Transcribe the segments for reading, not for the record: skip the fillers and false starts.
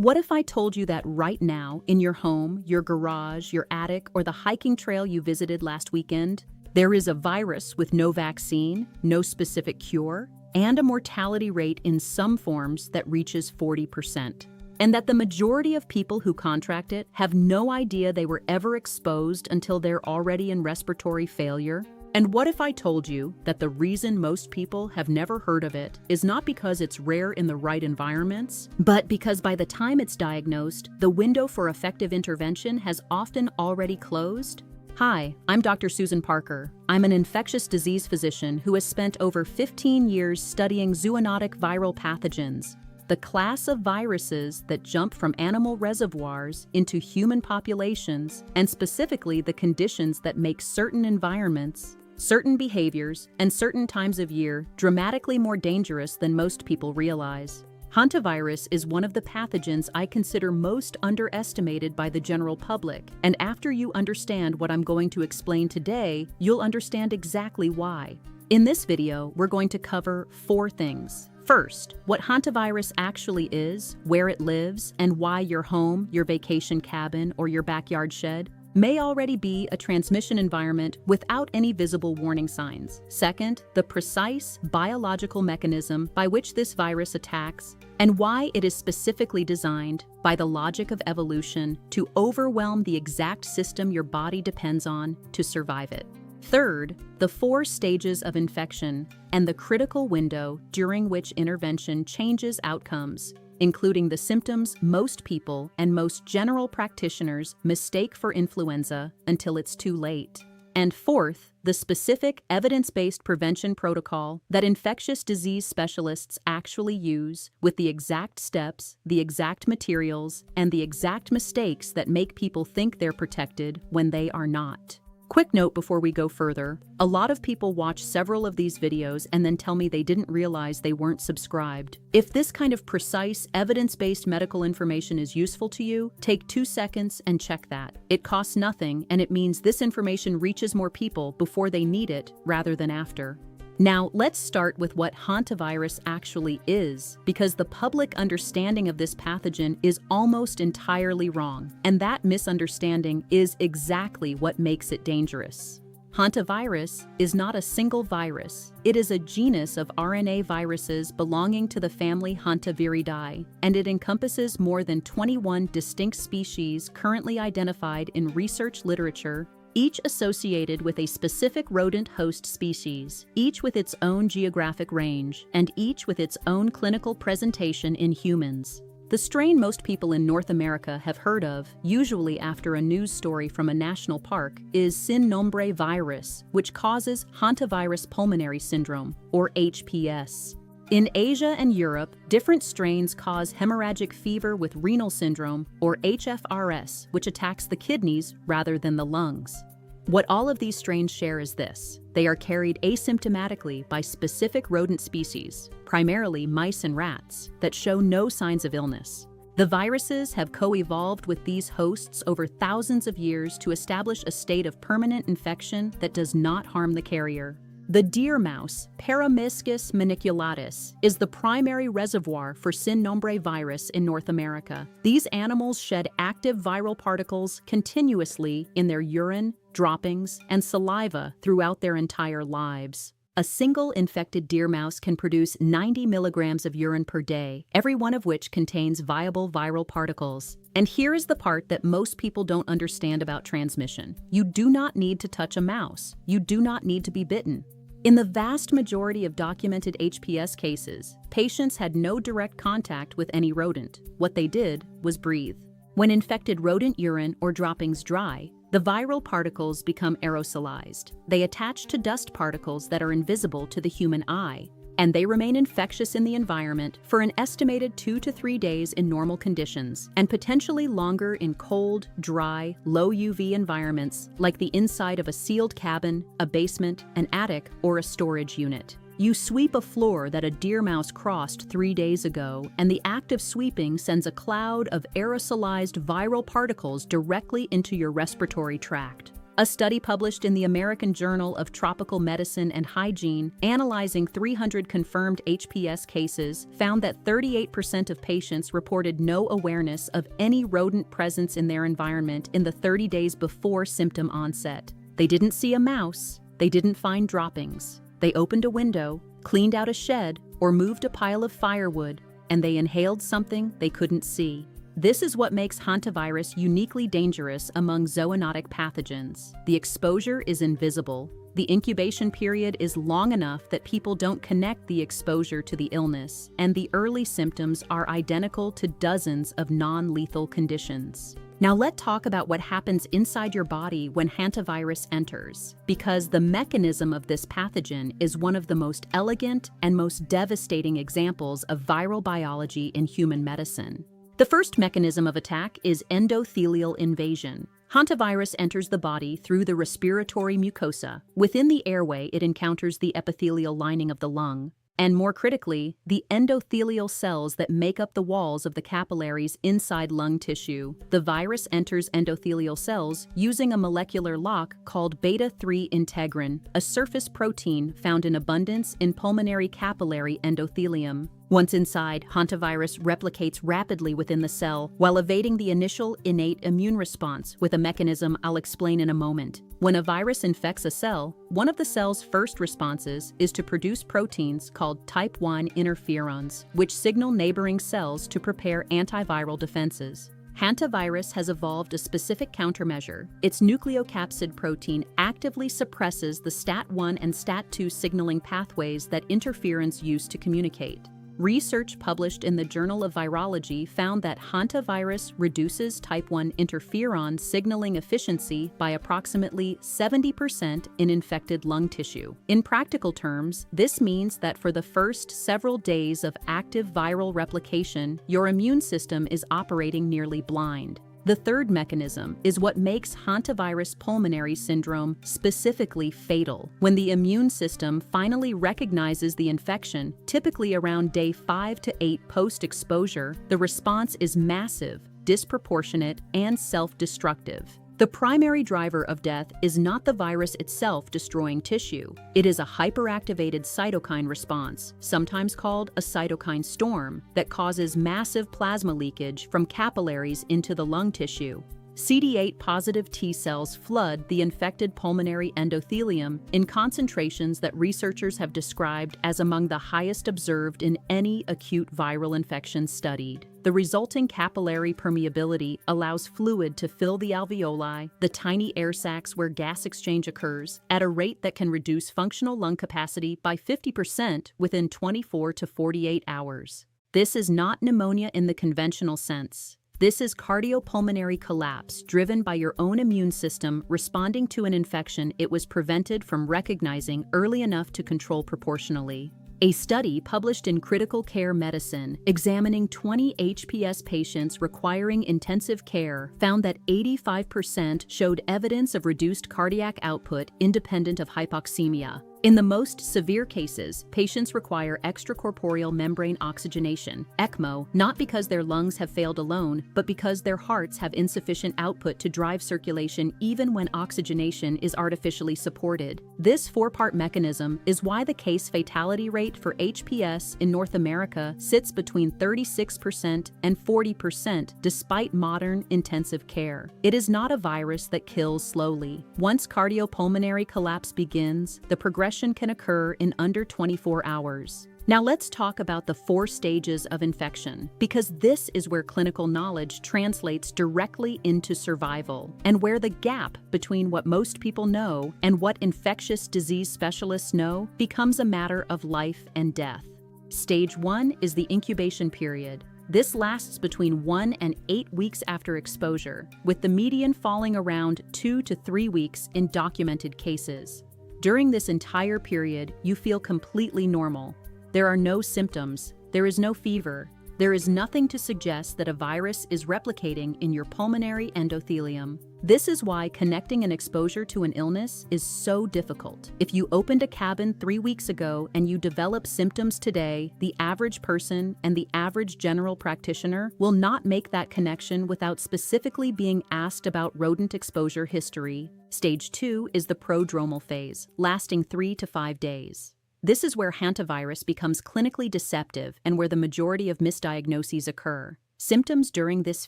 What if I told you that right now, in your home, your garage, your attic, or the hiking trail you visited last weekend, there is a virus with no vaccine, no specific cure, and a mortality rate in some forms that reaches 40%? And that the majority of people who contract it have no idea they were ever exposed until they're already in respiratory failure? And what if I told you that the reason most people have never heard of it is not because it's rare in the right environments, but because by the time it's diagnosed, the window for effective intervention has often already closed? Hi, I'm Dr. Susan Parker. I'm an infectious disease physician who has spent over 15 years studying zoonotic viral pathogens, the class of viruses that jump from animal reservoirs into human populations, and specifically the conditions that make certain environments, certain behaviors, and certain times of year dramatically more dangerous than most people realize. Hantavirus is one of the pathogens I consider most underestimated by the general public, and after you understand what I'm going to explain today, you'll understand exactly why. In this video, we're going to cover 4 things. First, what hantavirus actually is, where it lives, and why your home, your vacation cabin, or your backyard shed may already be a transmission environment without any visible warning signs. Second, the precise biological mechanism by which this virus attacks and why it is specifically designed, by the logic of evolution, to overwhelm the exact system your body depends on to survive it. Third, the 4 stages of infection and the critical window during which intervention changes outcomes, including the symptoms most people and most general practitioners mistake for influenza until it's too late. And fourth, the specific evidence-based prevention protocol that infectious disease specialists actually use, with the exact steps, the exact materials, and the exact mistakes that make people think they're protected when they are not. Quick note before we go further, a lot of people watch several of these videos and then tell me they didn't realize they weren't subscribed. If this kind of precise, evidence-based medical information is useful to you, take 2 seconds and check that. It costs nothing, and it means this information reaches more people before they need it rather than after. Now, let's start with what hantavirus actually is, because the public understanding of this pathogen is almost entirely wrong, and that misunderstanding is exactly what makes it dangerous. Hantavirus is not a single virus. It is a genus of RNA viruses belonging to the family Hantaviridae, and it encompasses more than 21 distinct species currently identified in research literature, each associated with a specific rodent host species, each with its own geographic range, and each with its own clinical presentation in humans. The strain most people in North America have heard of, usually after a news story from a national park, is sin nombre virus, which causes hantavirus pulmonary syndrome, or HPS. In Asia and Europe, different strains cause hemorrhagic fever with renal syndrome, or HFRS, which attacks the kidneys rather than the lungs. What all of these strains share is this: they are carried asymptomatically by specific rodent species, primarily mice and rats, that show no signs of illness. The viruses have co-evolved with these hosts over thousands of years to establish a state of permanent infection that does not harm the carrier. The deer mouse, Paramiscus maniculatus, is the primary reservoir for sin nombre virus in North America. These animals shed active viral particles continuously in their urine, droppings, and saliva throughout their entire lives. A single infected deer mouse can produce 90 milligrams of urine per day, every one of which contains viable viral particles. And here is the part that most people don't understand about transmission. You do not need to touch a mouse. You do not need to be bitten. In the vast majority of documented HPS cases, patients had no direct contact with any rodent. What they did was breathe. When infected rodent urine or droppings dry, the viral particles become aerosolized. They attach to dust particles that are invisible to the human eye, and they remain infectious in the environment for an estimated 2 to 3 days in normal conditions, and potentially longer in cold, dry, low UV environments like the inside of a sealed cabin, a basement, an attic, or a storage unit. You sweep a floor that a deer mouse crossed 3 days ago, and the act of sweeping sends a cloud of aerosolized viral particles directly into your respiratory tract. A study published in the American Journal of Tropical Medicine and Hygiene, analyzing 300 confirmed HPS cases, found that 38% of patients reported no awareness of any rodent presence in their environment in the 30 days before symptom onset. They didn't see a mouse, they didn't find droppings. They opened a window, cleaned out a shed, or moved a pile of firewood, and they inhaled something they couldn't see. This is what makes hantavirus uniquely dangerous among zoonotic pathogens. The exposure is invisible. The incubation period is long enough that people don't connect the exposure to the illness, and the early symptoms are identical to dozens of non-lethal conditions. Now let's talk about what happens inside your body when hantavirus enters, because the mechanism of this pathogen is one of the most elegant and most devastating examples of viral biology in human medicine. The first mechanism of attack is endothelial invasion. Hantavirus enters the body through the respiratory mucosa. Within the airway, it encounters the epithelial lining of the lung, and more critically, the endothelial cells that make up the walls of the capillaries inside lung tissue. The virus enters endothelial cells using a molecular lock called beta-3 integrin, a surface protein found in abundance in pulmonary capillary endothelium. Once inside, hantavirus replicates rapidly within the cell while evading the initial innate immune response with a mechanism I'll explain in a moment. When a virus infects a cell, one of the cell's first responses is to produce proteins called type 1 interferons, which signal neighboring cells to prepare antiviral defenses. Hantavirus has evolved a specific countermeasure. Its nucleocapsid protein actively suppresses the STAT1 and STAT2 signaling pathways that interferons use to communicate. Research published in the Journal of Virology found that hantavirus reduces type 1 interferon signaling efficiency by approximately 70% in infected lung tissue. In practical terms, this means that for the first several days of active viral replication, your immune system is operating nearly blind. The third mechanism is what makes hantavirus pulmonary syndrome specifically fatal. When the immune system finally recognizes the infection, typically around day 5 to 8 post-exposure, the response is massive, disproportionate, and self-destructive. The primary driver of death is not the virus itself destroying tissue. It is a hyperactivated cytokine response, sometimes called a cytokine storm, that causes massive plasma leakage from capillaries into the lung tissue. CD8-positive T cells flood the infected pulmonary endothelium in concentrations that researchers have described as among the highest observed in any acute viral infection studied. The resulting capillary permeability allows fluid to fill the alveoli, the tiny air sacs where gas exchange occurs, at a rate that can reduce functional lung capacity by 50% within 24 to 48 hours. This is not pneumonia in the conventional sense. This is cardiopulmonary collapse driven by your own immune system responding to an infection it was prevented from recognizing early enough to control proportionally. A study published in Critical Care Medicine examining 20 HPS patients requiring intensive care found that 85% showed evidence of reduced cardiac output independent of hypoxemia. In the most severe cases, patients require extracorporeal membrane oxygenation, ECMO, not because their lungs have failed alone, but because their hearts have insufficient output to drive circulation even when oxygenation is artificially supported. This four-part mechanism is why the case fatality rate for HPS in North America sits between 36% and 40% despite modern intensive care. It is not a virus that kills slowly. Once cardiopulmonary collapse begins, the progression can occur in under 24 hours. Now let's talk about the 4 stages of infection, because this is where clinical knowledge translates directly into survival, and where the gap between what most people know and what infectious disease specialists know becomes a matter of life and death. Stage 1 is the incubation period. This lasts between 1 and 8 weeks after exposure, with the median falling around 2 to 3 weeks in documented cases. During this entire period, you feel completely normal. There are no symptoms, there is no fever, There is nothing to suggest that a virus is replicating in your pulmonary endothelium. This is why connecting an exposure to an illness is so difficult. If you opened a cabin 3 weeks ago and you develop symptoms today, the average person and the average general practitioner will not make that connection without specifically being asked about rodent exposure history. Stage 2 is the prodromal phase, lasting 3 to 5 days. This is where hantavirus becomes clinically deceptive and where the majority of misdiagnoses occur. Symptoms during this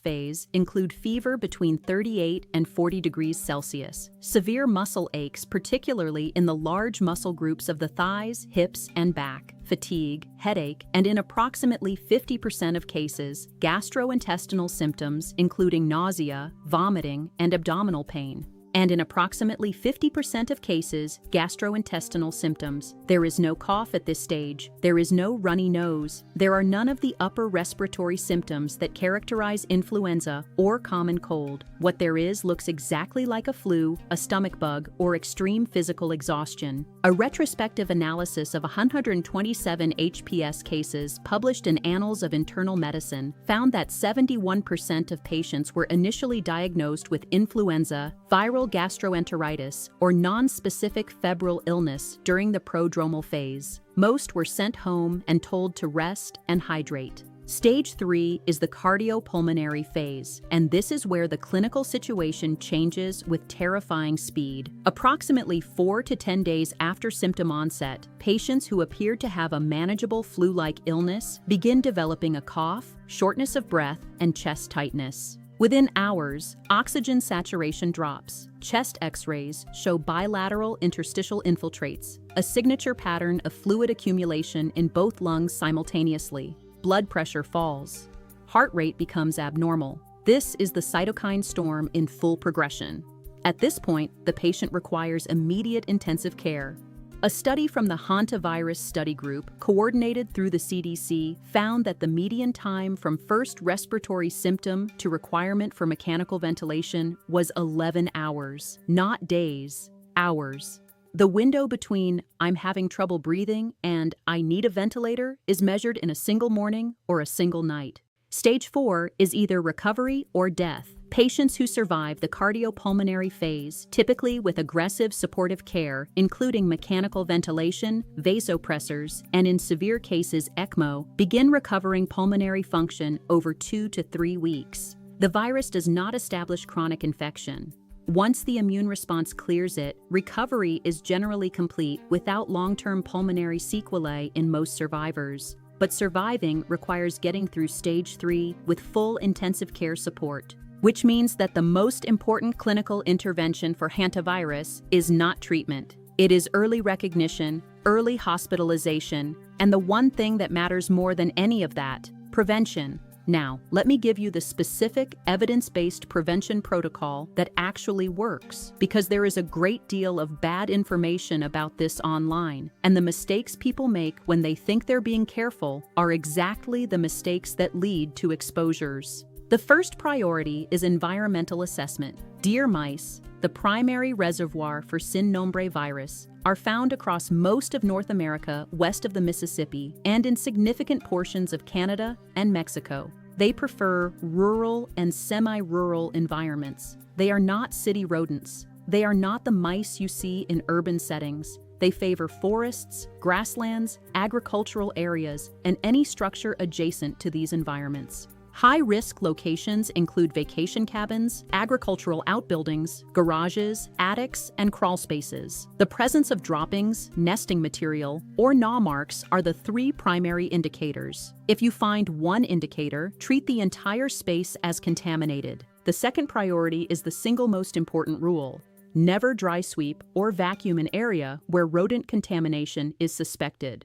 phase include fever between 38 and 40 degrees Celsius, severe muscle aches, particularly in the large muscle groups of the thighs, hips, and back, fatigue, headache, and in approximately 50% of cases, gastrointestinal symptoms including nausea, vomiting, and abdominal pain. And in approximately 50% of cases, gastrointestinal symptoms. There is no cough at this stage. There is no runny nose. There are none of the upper respiratory symptoms that characterize influenza or common cold. What there is looks exactly like a flu, a stomach bug, or extreme physical exhaustion. A retrospective analysis of 127 HPS cases published in Annals of Internal Medicine found that 71% of patients were initially diagnosed with influenza, viral gastroenteritis, or non-specific febrile illness during the prodromal phase. Most were sent home and told to rest and hydrate. Stage 3 is the cardiopulmonary phase, and this is where the clinical situation changes with terrifying speed. Approximately 4 to 10 days after symptom onset, patients who appear to have a manageable flu-like illness begin developing a cough, shortness of breath, and chest tightness. Within hours, oxygen saturation drops. Chest X-rays show bilateral interstitial infiltrates, a signature pattern of fluid accumulation in both lungs simultaneously. Blood pressure falls. Heart rate becomes abnormal. This is the cytokine storm in full progression. At this point, the patient requires immediate intensive care. A study from the Hantavirus study group, coordinated through the CDC, found that the median time from first respiratory symptom to requirement for mechanical ventilation was 11 hours, not days, hours. The window between "I'm having trouble breathing" and "I need a ventilator" is measured in a single morning or a single night. Stage 4 is either recovery or death. Patients who survive the cardiopulmonary phase, typically with aggressive supportive care, including mechanical ventilation, vasopressors, and in severe cases ECMO, begin recovering pulmonary function over 2 to 3 weeks. The virus does not establish chronic infection. Once the immune response clears it, recovery is generally complete without long-term pulmonary sequelae in most survivors. But surviving requires getting through stage 3 with full intensive care support, which means that the most important clinical intervention for hantavirus is not treatment. It is early recognition, early hospitalization, and the one thing that matters more than any of that, prevention. Now, let me give you the specific evidence-based prevention protocol that actually works, because there is a great deal of bad information about this online, and the mistakes people make when they think they're being careful are exactly the mistakes that lead to exposures. The first priority is environmental assessment. Deer mice, the primary reservoir for sin nombre virus, are found across most of North America west of the Mississippi and in significant portions of Canada and Mexico. They prefer rural and semi-rural environments. They are not city rodents. They are not the mice you see in urban settings. They favor forests, grasslands, agricultural areas, and any structure adjacent to these environments. High-risk locations include vacation cabins, agricultural outbuildings, garages, attics, and crawl spaces. The presence of droppings, nesting material, or gnaw marks are the 3 primary indicators. If you find one indicator, treat the entire space as contaminated. The second priority is the single most important rule: never dry sweep or vacuum an area where rodent contamination is suspected.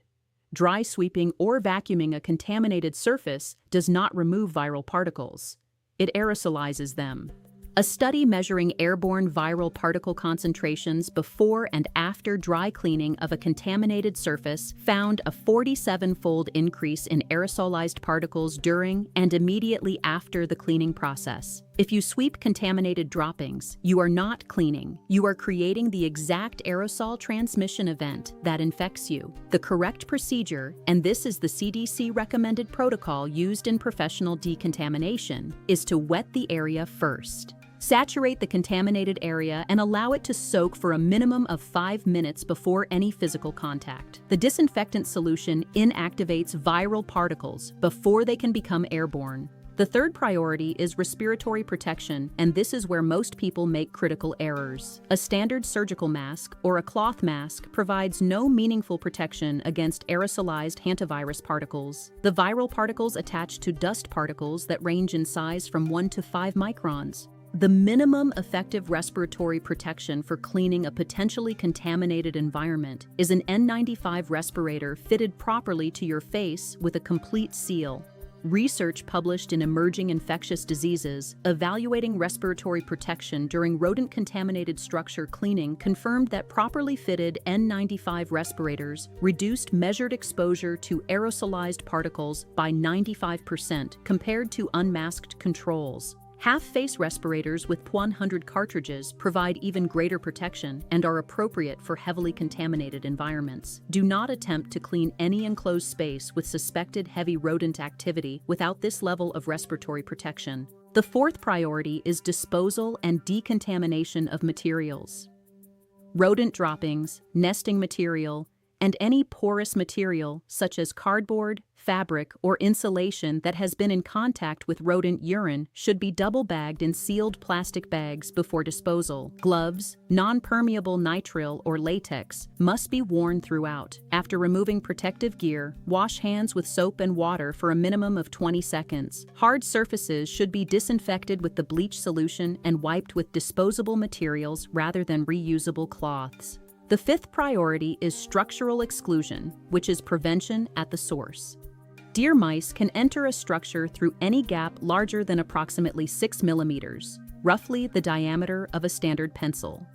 Dry sweeping or vacuuming a contaminated surface does not remove viral particles. It aerosolizes them. A study measuring airborne viral particle concentrations before and after dry cleaning of a contaminated surface found a 47-fold increase in aerosolized particles during and immediately after the cleaning process. If you sweep contaminated droppings, you are not cleaning. You are creating the exact aerosol transmission event that infects you. The correct procedure, and this is the CDC recommended protocol used in professional decontamination, is to wet the area first. Saturate the contaminated area and allow it to soak for a minimum of 5 minutes before any physical contact. The disinfectant solution inactivates viral particles before they can become airborne. The third priority is respiratory protection, and this is where most people make critical errors. A standard surgical mask or a cloth mask provides no meaningful protection against aerosolized hantavirus particles. The viral particles attach to dust particles that range in size from 1 to 5 microns. The minimum effective respiratory protection for cleaning a potentially contaminated environment is an N95 respirator fitted properly to your face with a complete seal. Research published in Emerging Infectious Diseases evaluating respiratory protection during rodent-contaminated structure cleaning confirmed that properly fitted N95 respirators reduced measured exposure to aerosolized particles by 95% compared to unmasked controls. Half-face respirators with 100 cartridges provide even greater protection and are appropriate for heavily contaminated environments. Do not attempt to clean any enclosed space with suspected heavy rodent activity without this level of respiratory protection. The fourth priority is disposal and decontamination of materials. Rodent droppings, nesting material, and any porous material such as cardboard, fabric, or insulation that has been in contact with rodent urine should be double-bagged in sealed plastic bags before disposal. Gloves, non-permeable nitrile or latex, must be worn throughout. After removing protective gear, wash hands with soap and water for a minimum of 20 seconds. Hard surfaces should be disinfected with the bleach solution and wiped with disposable materials rather than reusable cloths. The fifth priority is structural exclusion, which is prevention at the source. Deer mice can enter a structure through any gap larger than approximately 6 millimeters, roughly the diameter of a standard pencil.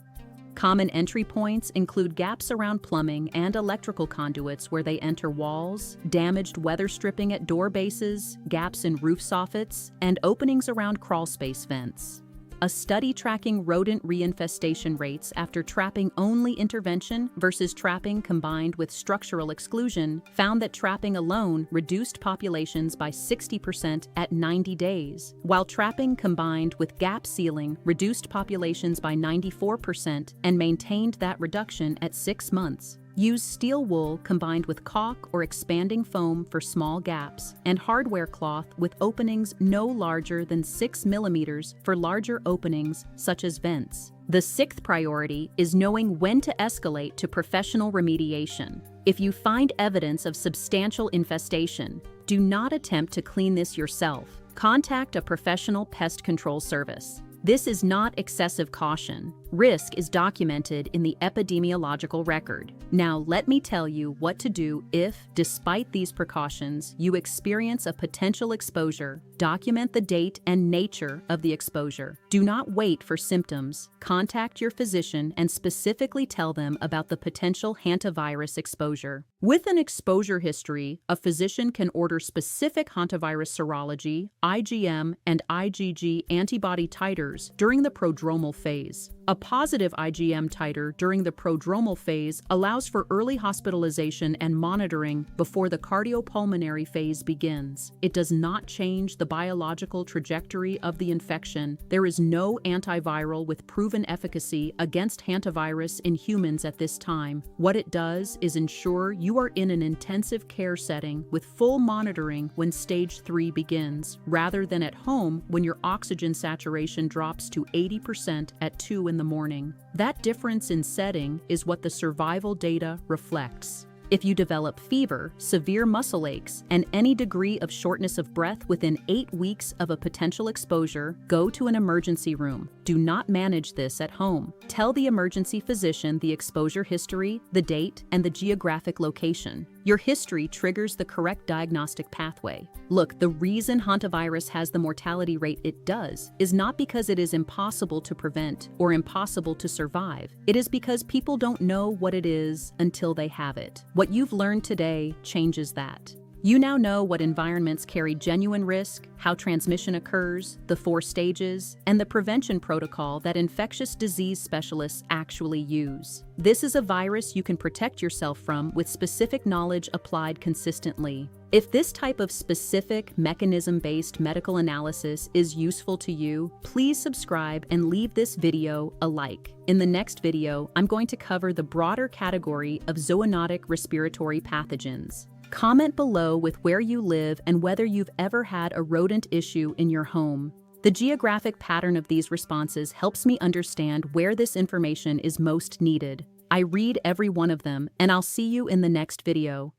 Common entry points include gaps around plumbing and electrical conduits where they enter walls, damaged weather stripping at door bases, gaps in roof soffits, and openings around crawlspace vents. A study tracking rodent reinfestation rates after trapping only intervention versus trapping combined with structural exclusion found that trapping alone reduced populations by 60% at 90 days, while trapping combined with gap sealing reduced populations by 94% and maintained that reduction at 6 months. Use steel wool combined with caulk or expanding foam for small gaps, and hardware cloth with openings no larger than 6 millimeters for larger openings such as vents. The sixth priority is knowing when to escalate to professional remediation. If you find evidence of substantial infestation, do not attempt to clean this yourself. Contact a professional pest control service. This is not excessive caution. Risk is documented in the epidemiological record. Now, let me tell you what to do if, despite these precautions, you experience a potential exposure. Document the date and nature of the exposure. Do not wait for symptoms. Contact your physician and specifically tell them about the potential hantavirus exposure. With an exposure history, a physician can order specific hantavirus serology, IgM, and IgG antibody titers during the prodromal phase. A positive IgM titer during the prodromal phase allows for early hospitalization and monitoring before the cardiopulmonary phase begins. It does not change the biological trajectory of the infection. There is no antiviral with proven efficacy against hantavirus in humans at this time. What it does is ensure you are in an intensive care setting with full monitoring when stage 3 begins, rather than at home when your oxygen saturation drops to 80% at 2 in the morning. That difference in setting is what the survival data reflects. If you develop fever, severe muscle aches, and any degree of shortness of breath within 8 weeks of a potential exposure, go to an emergency room. Do not manage this at home. Tell the emergency physician the exposure history, the date, and the geographic location. Your history triggers the correct diagnostic pathway. Look, the reason hantavirus has the mortality rate it does is not because it is impossible to prevent or impossible to survive. It is because people don't know what it is until they have it. What you've learned today changes that. You now know what environments carry genuine risk, how transmission occurs, the 4 stages, and the prevention protocol that infectious disease specialists actually use. This is a virus you can protect yourself from with specific knowledge applied consistently. If this type of specific, mechanism-based medical analysis is useful to you, please subscribe and leave this video a like. In the next video, I'm going to cover the broader category of zoonotic respiratory pathogens. Comment below with where you live and whether you've ever had a rodent issue in your home. The geographic pattern of these responses helps me understand where this information is most needed. I read every one of them, and I'll see you in the next video.